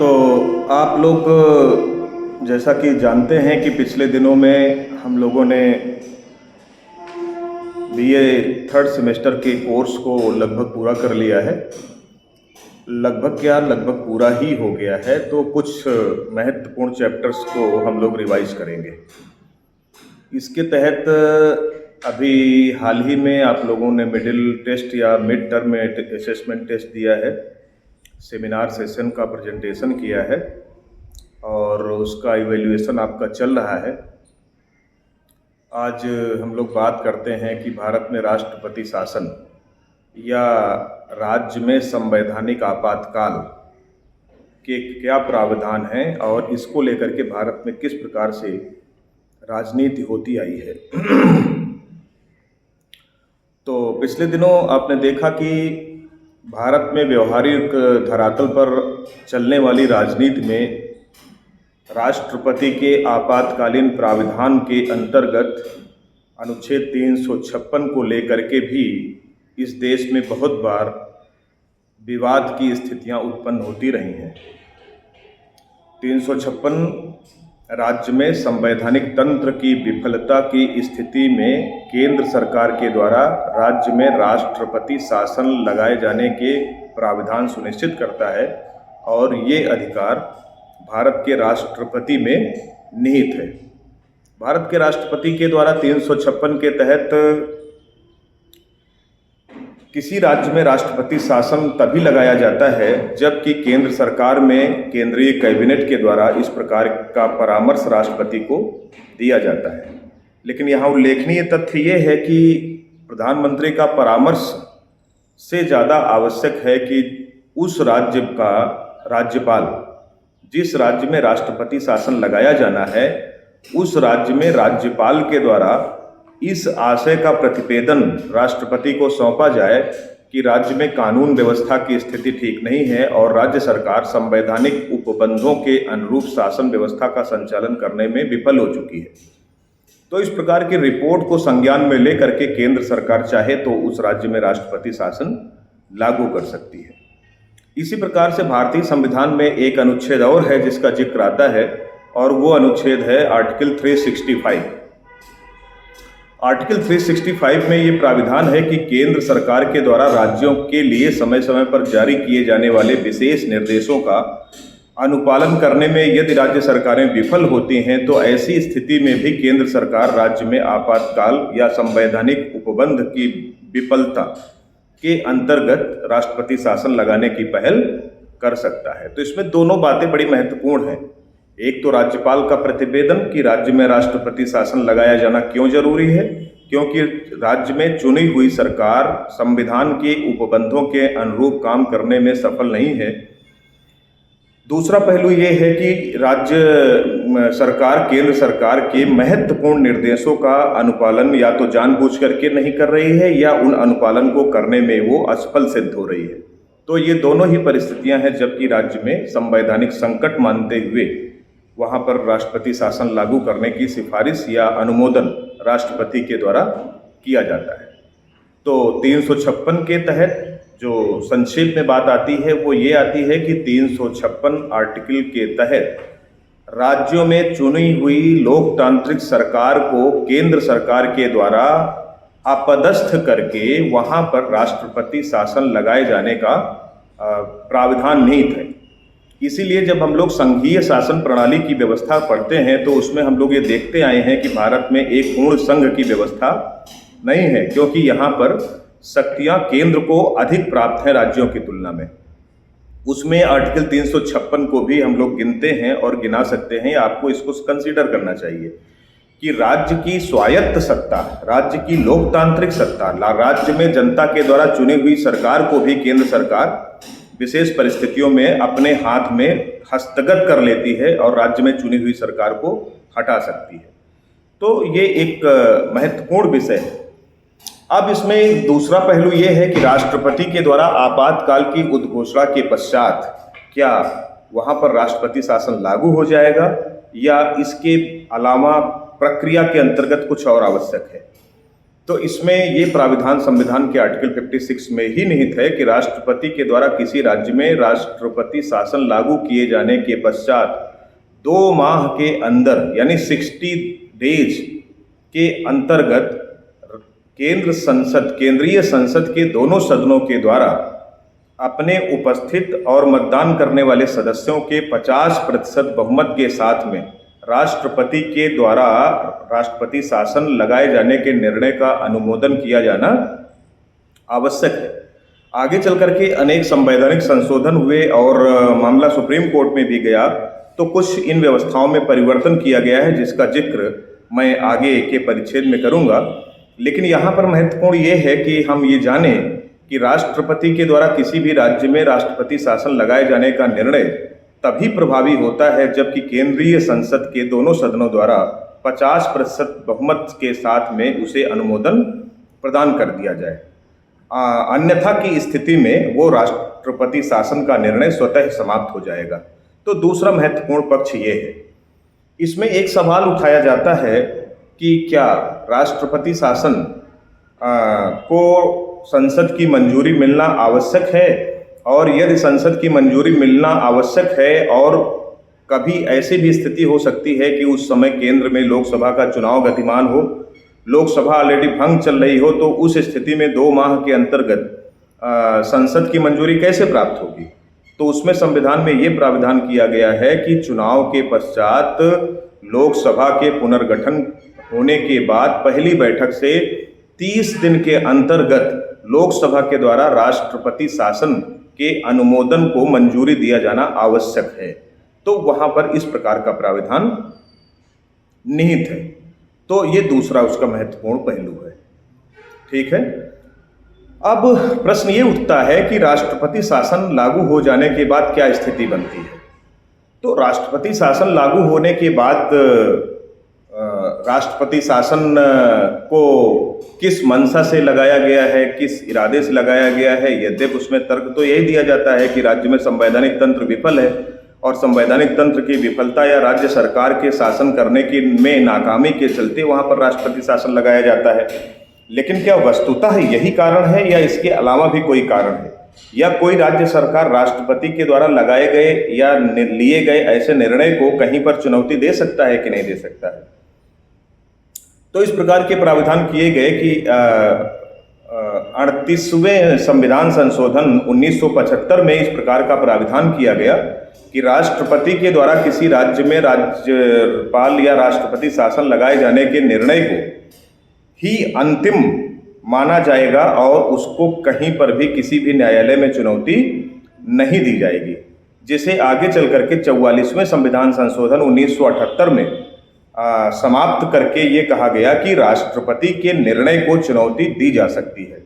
तो आप लोग जैसा कि जानते हैं कि पिछले दिनों में हम लोगों ने बीए थर्ड सेमेस्टर के कोर्स को लगभग पूरा कर लिया है। लगभग क्या, लगभग पूरा ही हो गया है। तो कुछ महत्वपूर्ण चैप्टर्स को हम लोग रिवाइज करेंगे। इसके तहत अभी हाल ही में आप लोगों ने मिडिल टेस्ट या मिड टर्म असेसमेंट टेस्ट दिया है, सेमिनार सेशन का प्रेजेंटेशन किया है और उसका इवैल्यूएशन आपका चल रहा है। आज हम लोग बात करते हैं कि भारत में राष्ट्रपति शासन या राज्य में संवैधानिक आपातकाल के क्या प्रावधान हैं और इसको लेकर के भारत में किस प्रकार से राजनीति होती आई है। तो पिछले दिनों आपने देखा कि भारत में व्यवहारिक धरातल पर चलने वाली राजनीति में राष्ट्रपति के आपातकालीन प्राविधान के अंतर्गत अनुच्छेद 356 को लेकर के भी इस देश में बहुत बार विवाद की स्थितियां उत्पन्न होती रही हैं। 356 राज्य में संवैधानिक तंत्र की विफलता की स्थिति में केंद्र सरकार के द्वारा राज्य में राष्ट्रपति शासन लगाए जाने के प्राविधान सुनिश्चित करता है और ये अधिकार भारत के राष्ट्रपति में निहित है। भारत के राष्ट्रपति के द्वारा 356 के तहत किसी राज्य में राष्ट्रपति शासन तभी लगाया जाता है जबकि केंद्र सरकार में केंद्रीय कैबिनेट के द्वारा इस प्रकार का परामर्श राष्ट्रपति को दिया जाता है। लेकिन यहाँ उल्लेखनीय तथ्य ये है कि प्रधानमंत्री का परामर्श से ज़्यादा आवश्यक है कि उस राज्य का राज्यपाल, जिस राज्य में राष्ट्रपति शासन लगाया जाना है, उस राज्य में राज्यपाल के द्वारा इस आशय का प्रतिवेदन राष्ट्रपति को सौंपा जाए कि राज्य में कानून व्यवस्था की स्थिति ठीक नहीं है और राज्य सरकार संवैधानिक उपबंधों के अनुरूप शासन व्यवस्था का संचालन करने में विफल हो चुकी है। तो इस प्रकार की रिपोर्ट को संज्ञान में लेकर के केंद्र सरकार चाहे तो उस राज्य में राष्ट्रपति शासन लागू कर सकती है। इसी प्रकार से भारतीय संविधान में एक अनुच्छेद और है जिसका जिक्र आता है और वो अनुच्छेद है आर्टिकल 365। आर्टिकल 365 में ये प्राविधान है कि केंद्र सरकार के द्वारा राज्यों के लिए समय समय पर जारी किए जाने वाले विशेष निर्देशों का अनुपालन करने में यदि राज्य सरकारें विफल होती हैं तो ऐसी स्थिति में भी केंद्र सरकार राज्य में आपातकाल या संवैधानिक उपबंध की विफलता के अंतर्गत राष्ट्रपति शासन लगाने की पहल कर सकता है। तो इसमें दोनों बातें बड़ी महत्वपूर्ण हैं। एक तो राज्यपाल का प्रतिवेदन कि राज्य में राष्ट्रपति शासन लगाया जाना क्यों जरूरी है, क्योंकि राज्य में चुनी हुई सरकार संविधान के उपबंधों के अनुरूप काम करने में सफल नहीं है। दूसरा पहलू ये है कि राज्य सरकार केंद्र सरकार के महत्वपूर्ण निर्देशों का अनुपालन या तो जानबूझ करके नहीं कर रही है या उन अनुपालन को करने में वो असफल सिद्ध हो रही है। तो ये दोनों ही परिस्थितियां हैं जबकि राज्य में संवैधानिक संकट मानते हुए वहाँ पर राष्ट्रपति शासन लागू करने की सिफारिश या अनुमोदन राष्ट्रपति के द्वारा किया जाता है। तो 356 के तहत जो संक्षेप में बात आती है वो ये आती है कि 356 आर्टिकल के तहत राज्यों में चुनी हुई लोकतांत्रिक सरकार को केंद्र सरकार के द्वारा अपदस्थ करके वहाँ पर राष्ट्रपति शासन लगाए जाने का प्राविधान निहित है। इसीलिए जब हम लोग संघीय शासन प्रणाली की व्यवस्था पढ़ते हैं तो उसमें हम लोग ये देखते आए हैं कि भारत में एक पूर्ण संघ की व्यवस्था नहीं है, क्योंकि यहाँ पर शक्तियाँ केंद्र को अधिक प्राप्त हैं राज्यों की तुलना में। उसमें आर्टिकल 356 को भी हम लोग गिनते हैं और गिना सकते हैं। आपको इसको कंसीडर करना चाहिए कि राज्य की स्वायत्त सत्ता, राज्य की लोकतांत्रिक सत्ता, राज्य में जनता के द्वारा चुनी हुई सरकार को भी केंद्र सरकार विशेष परिस्थितियों में अपने हाथ में हस्तगत कर लेती है और राज्य में चुनी हुई सरकार को हटा सकती है। तो ये एक महत्वपूर्ण विषय है। अब इसमें दूसरा पहलू ये है कि राष्ट्रपति के द्वारा आपातकाल की उद्घोषणा के पश्चात क्या वहाँ पर राष्ट्रपति शासन लागू हो जाएगा या इसके अलावा प्रक्रिया के अंतर्गत कुछ और आवश्यक है। तो इसमें ये प्राविधान संविधान के आर्टिकल 56 में ही निहित है कि राष्ट्रपति के द्वारा किसी राज्य में राष्ट्रपति शासन लागू किए जाने के पश्चात 2 माह के अंदर यानी 60 डेज के अंतर्गत केंद्रीय संसद के दोनों सदनों के द्वारा अपने उपस्थित और मतदान करने वाले सदस्यों के 50% बहुमत के साथ में राष्ट्रपति के द्वारा राष्ट्रपति शासन लगाए जाने के निर्णय का अनुमोदन किया जाना आवश्यक है। आगे चल करके अनेक संवैधानिक संशोधन हुए और मामला सुप्रीम कोर्ट में भी गया, तो कुछ इन व्यवस्थाओं में परिवर्तन किया गया है जिसका जिक्र मैं आगे के परिच्छेद में करूंगा। लेकिन यहाँ पर महत्वपूर्ण ये है कि हम ये जानें कि राष्ट्रपति के द्वारा किसी भी राज्य में राष्ट्रपति शासन लगाए जाने का निर्णय तभी प्रभावी होता है जबकि केंद्रीय संसद के दोनों सदनों द्वारा 50% बहुमत के साथ में उसे अनुमोदन प्रदान कर दिया जाए। अन्यथा की स्थिति में वो राष्ट्रपति शासन का निर्णय स्वतः समाप्त हो जाएगा। तो दूसरा महत्वपूर्ण पक्ष ये है, इसमें एक सवाल उठाया जाता है कि क्या राष्ट्रपति शासन को संसद की मंजूरी मिलना आवश्यक है, और यदि संसद की मंजूरी मिलना आवश्यक है और कभी ऐसी भी स्थिति हो सकती है कि उस समय केंद्र में लोकसभा का चुनाव गतिमान हो, लोकसभा ऑलरेडी भंग चल रही हो, तो उस स्थिति में 2 माह के अंतर्गत संसद की मंजूरी कैसे प्राप्त होगी? तो उसमें संविधान में ये प्रावधान किया गया है कि चुनाव के पश्चात लोकसभा के पुनर्गठन होने के बाद पहली बैठक से 30 दिन के अंतर्गत लोकसभा के द्वारा राष्ट्रपति शासन के अनुमोदन को मंजूरी दिया जाना आवश्यक है। तो वहां पर इस प्रकार का प्रावधान निहित है। तो ये दूसरा उसका महत्वपूर्ण पहलू है। ठीक है, अब प्रश्न ये उठता है कि राष्ट्रपति शासन लागू हो जाने के बाद क्या स्थिति बनती है। तो राष्ट्रपति शासन लागू होने के बाद राष्ट्रपति शासन को किस मंशा से लगाया गया है, किस इरादे से लगाया गया है, यद्यपि उसमें तर्क तो यही दिया जाता है कि राज्य में संवैधानिक तंत्र विफल है और संवैधानिक तंत्र की विफलता या राज्य सरकार के शासन करने की में नाकामी के चलते वहां पर राष्ट्रपति शासन लगाया जाता है। लेकिन क्या वस्तुतः यही कारण है या इसके अलावा भी कोई कारण है, या कोई राज्य सरकार राष्ट्रपति के द्वारा लगाए गए या लिए गए ऐसे निर्णय को कहीं पर चुनौती दे सकता है कि नहीं दे सकता है? तो इस प्रकार के प्रावधान किए गए कि 38वें संविधान संशोधन 1975 में इस प्रकार का प्रावधान किया गया कि राष्ट्रपति के द्वारा किसी राज्य में राज्यपाल या राष्ट्रपति शासन लगाए जाने के निर्णय को ही अंतिम माना जाएगा और उसको कहीं पर भी किसी भी न्यायालय में चुनौती नहीं दी जाएगी, जिसे आगे चल करके 44वें संविधान संशोधन 1978 में समाप्त करके ये कहा गया कि राष्ट्रपति के निर्णय को चुनौती दी जा सकती है।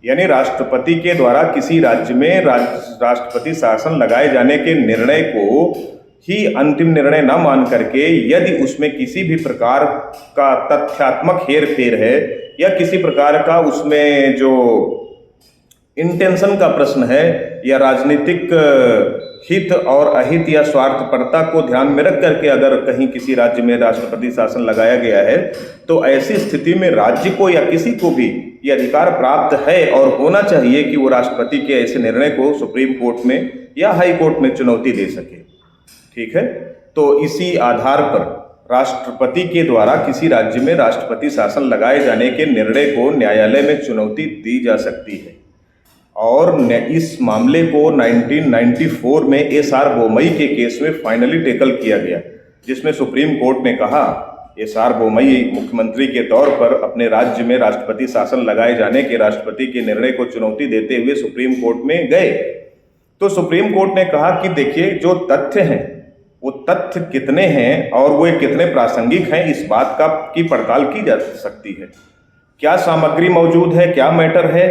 यानी राष्ट्रपति के द्वारा किसी राज्य में राष्ट्रपति शासन लगाए जाने के निर्णय को ही अंतिम निर्णय न मान करके यदि उसमें किसी भी प्रकार का तथ्यात्मक हेरफेर है या किसी प्रकार का उसमें जो इंटेंशन का प्रश्न है या राजनीतिक हित और अहित या स्वार्थपरता को ध्यान में रख करके अगर कहीं किसी राज्य में राष्ट्रपति शासन लगाया गया है, तो ऐसी स्थिति में राज्य को या किसी को भी ये अधिकार प्राप्त है और होना चाहिए कि वो राष्ट्रपति के ऐसे निर्णय को सुप्रीम कोर्ट में या हाई कोर्ट में चुनौती दे सके। ठीक है, तो इसी आधार पर राष्ट्रपति के द्वारा किसी राज्य में राष्ट्रपति शासन लगाए जाने के निर्णय को न्यायालय में चुनौती दी जा सकती है। और इस मामले को 1994 में एस.आर. बोमई के केस में फाइनली टेकल किया गया, जिसमें सुप्रीम कोर्ट ने कहा, एस.आर. बोमई मुख्यमंत्री के तौर पर अपने राज्य में राष्ट्रपति शासन लगाए जाने के राष्ट्रपति के निर्णय को चुनौती देते हुए सुप्रीम कोर्ट में गए। तो सुप्रीम कोर्ट ने कहा कि देखिए, जो तथ्य हैं वो तथ्य कितने हैं और वो कितने प्रासंगिक हैं, इस बात की पड़ताल की जा सकती है। क्या सामग्री मौजूद है, क्या मैटर है,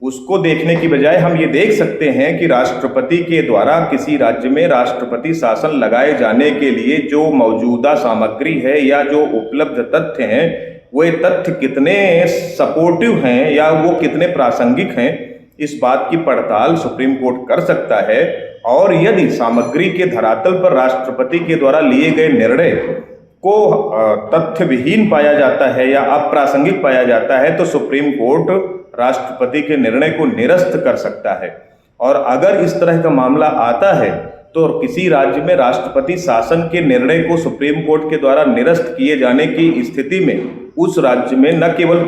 उसको देखने की बजाय हम ये देख सकते हैं कि राष्ट्रपति के द्वारा किसी राज्य में राष्ट्रपति शासन लगाए जाने के लिए जो मौजूदा सामग्री है या जो उपलब्ध तथ्य हैं, वो तथ्य कितने सपोर्टिव हैं या वो कितने प्रासंगिक हैं, इस बात की पड़ताल सुप्रीम कोर्ट कर सकता है। और यदि सामग्री के धरातल पर राष्ट्रपति के द्वारा लिए गए निर्णय को तथ्य विहीन पाया जाता है या अप्रासंगिक पाया जाता है तो सुप्रीम कोर्ट राष्ट्रपति के निर्णय को निरस्त कर सकता है। और अगर इस तरह का मामला आता है तो किसी राज्य में राष्ट्रपति शासन के निर्णय को सुप्रीम कोर्ट के द्वारा निरस्त किए जाने की स्थिति में उस राज्य में न केवल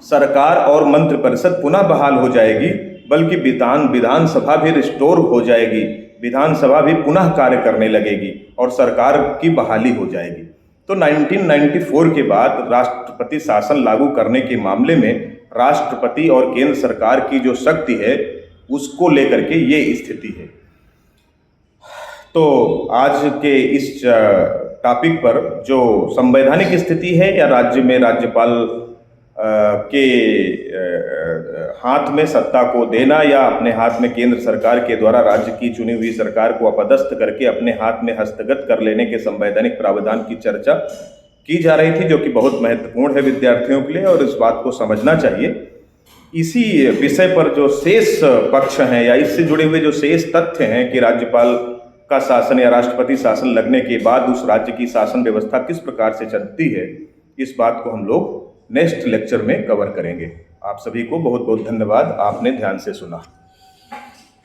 सरकार और मंत्रिपरिषद पुनः बहाल हो जाएगी, बल्कि विधानसभा भी रिस्टोर हो जाएगी, विधानसभा भी पुनः कार्य करने लगेगी और सरकार की बहाली हो जाएगी। तो 1994 के बाद राष्ट्रपति शासन लागू करने के मामले में राष्ट्रपति और केंद्र सरकार की जो शक्ति है उसको लेकर के ये स्थिति है। तो आज के इस टॉपिक पर जो संवैधानिक स्थिति है या राज्य में राज्यपाल के हाथ में सत्ता को देना या अपने हाथ में केंद्र सरकार के द्वारा राज्य की चुनी हुई सरकार को अपदस्थ करके अपने हाथ में हस्तगत कर लेने के संवैधानिक प्रावधान की चर्चा की जा रही थी, जो कि बहुत महत्वपूर्ण है विद्यार्थियों के लिए और इस बात को समझना चाहिए। इसी विषय पर जो शेष पक्ष हैं या इससे जुड़े हुए जो शेष तथ्य हैं कि राज्यपाल का शासन या राष्ट्रपति शासन लगने के बाद उस राज्य की शासन व्यवस्था किस प्रकार से चलती है, इस बात को हम लोग नेक्स्ट लेक्चर में कवर करेंगे। आप सभी को बहुत बहुत धन्यवाद, आपने ध्यान से सुना।